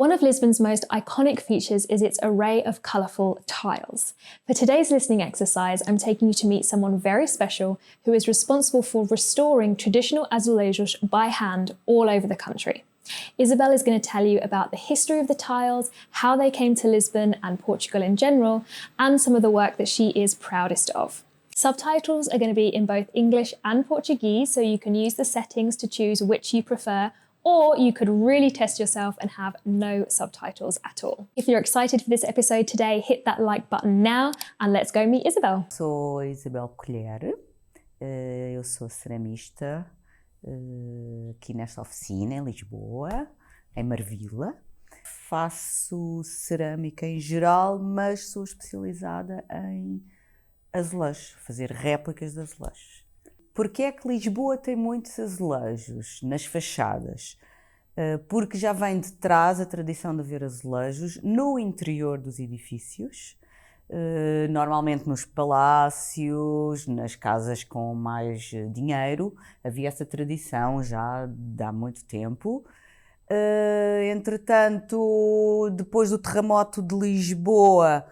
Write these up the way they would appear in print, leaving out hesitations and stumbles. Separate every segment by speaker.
Speaker 1: One of Lisbon's most iconic features is its array of colourful tiles. For today's listening exercise, I'm taking you to meet someone very special who is responsible for restoring traditional azulejos by hand all over the country. Isabel is going to tell you about the history of the tiles, how they came to Lisbon and Portugal in general, and some of the work that she is proudest of. Subtitles are going to be in both English and Portuguese, so you can use the settings to choose which you prefer, or you could really test yourself and have no subtitles at all. If you're excited for this episode today, hit that like button now and let's go meet Isabel.
Speaker 2: Sou Isabel Colher, eu sou ceramista aqui nesta oficina em Lisboa, em Marvila. Faço cerâmica em geral, mas sou especializada em azulejos, fazer réplicas de azulejos. Porquê é que Lisboa tem muitos azulejos nas fachadas? Porque já vem de trás a tradição de haver azulejos no interior dos edifícios, normalmente nos palácios, nas casas com mais dinheiro, havia essa tradição já de há muito tempo. Entretanto, depois do terremoto de Lisboa,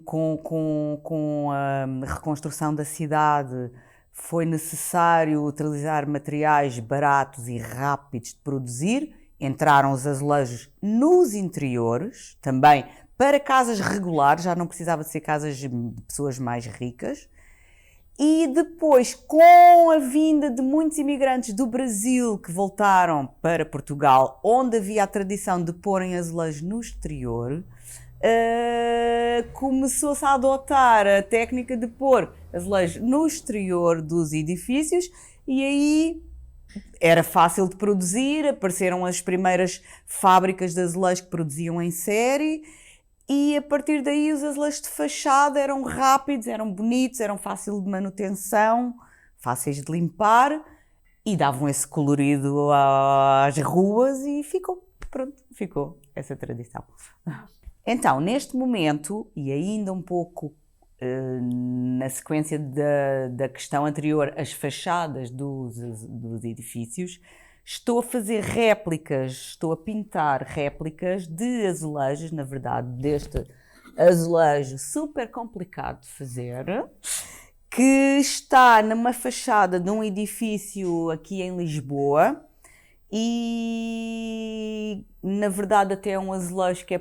Speaker 2: com a reconstrução da cidade, foi necessário utilizar materiais baratos e rápidos de produzir. Entraram os azulejos nos interiores, também para casas regulares, já não precisava de ser casas de pessoas mais ricas. E depois, com a vinda de muitos imigrantes do Brasil que voltaram para Portugal, onde havia a tradição de porem azulejos no exterior, começou-se a adotar a técnica de pôr azulejos no exterior dos edifícios e aí era fácil de produzir, apareceram as primeiras fábricas de azulejos que produziam em série. E a partir daí os azulejos de fachada eram rápidos, eram bonitos, eram fáceis de manutenção, fáceis de limpar e davam esse colorido às ruas e ficou essa tradição. Então, neste momento, e ainda um pouco na sequência da questão anterior, as fachadas dos edifícios, estou a fazer réplicas, estou a pintar réplicas de azulejos, na verdade, deste azulejo super complicado de fazer, que está numa fachada de um edifício aqui em Lisboa e, na verdade, até é um azulejo que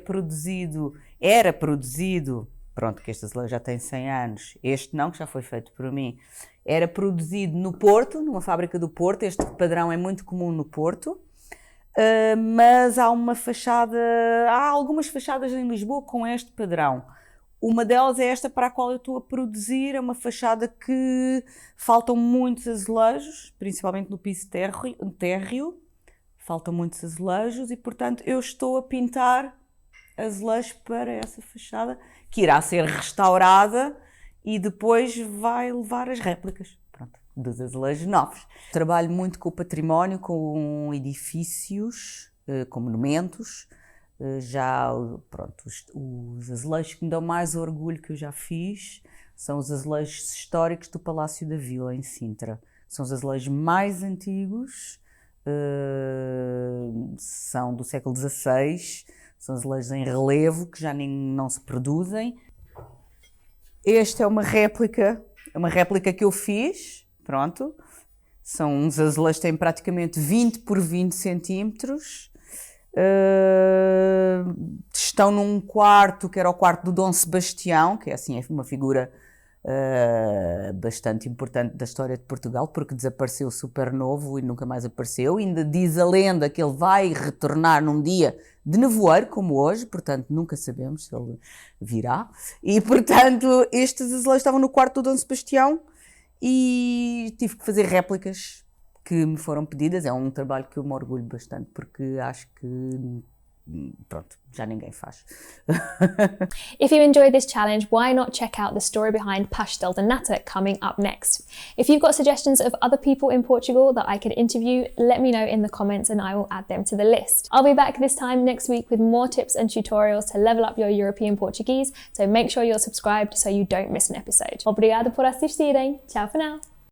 Speaker 2: era produzido, pronto, que este azulejo já tem 100 anos, este não, que já foi feito por mim, era produzido no Porto, numa fábrica do Porto. Este padrão é muito comum no Porto, mas há algumas fachadas em Lisboa com este padrão. Uma delas é esta para a qual eu estou a produzir, é uma fachada que faltam muitos azulejos, principalmente no piso térreo, faltam muitos azulejos e, portanto, eu estou a pintar azulejos para essa fachada, que irá ser restaurada e depois vai levar as réplicas, dos azulejos novos. Trabalho muito com o património, com edifícios, com monumentos. Os azulejos que me dão mais orgulho que eu já fiz são os azulejos históricos do Palácio da Vila, em Sintra. São os azulejos mais antigos, são do século XVI, são azulejos em relevo que já não se produzem. Esta é uma réplica que eu fiz, pronto. São uns azulejos que têm praticamente 20 por 20 centímetros. Estão num quarto, que era o quarto do Dom Sebastião, que é uma figura bastante importante da história de Portugal, porque desapareceu super novo e nunca mais apareceu. Ainda diz a lenda que ele vai retornar num dia de nevoeiro, como hoje, portanto nunca sabemos se ele virá. E portanto estes azulejos estavam no quarto do Dom Sebastião e tive que fazer réplicas que me foram pedidas. É um trabalho que eu me orgulho bastante, porque acho que já ninguém faz.
Speaker 1: If you enjoyed this challenge, why not check out the story behind Pastel de Nata coming up next? If you've got suggestions of other people in Portugal that I could interview, let me know in the comments and I will add them to the list. I'll be back this time next week with more tips and tutorials to level up your European Portuguese, so make sure you're subscribed so you don't miss an episode. Obrigada por assistirem. Ciao for now.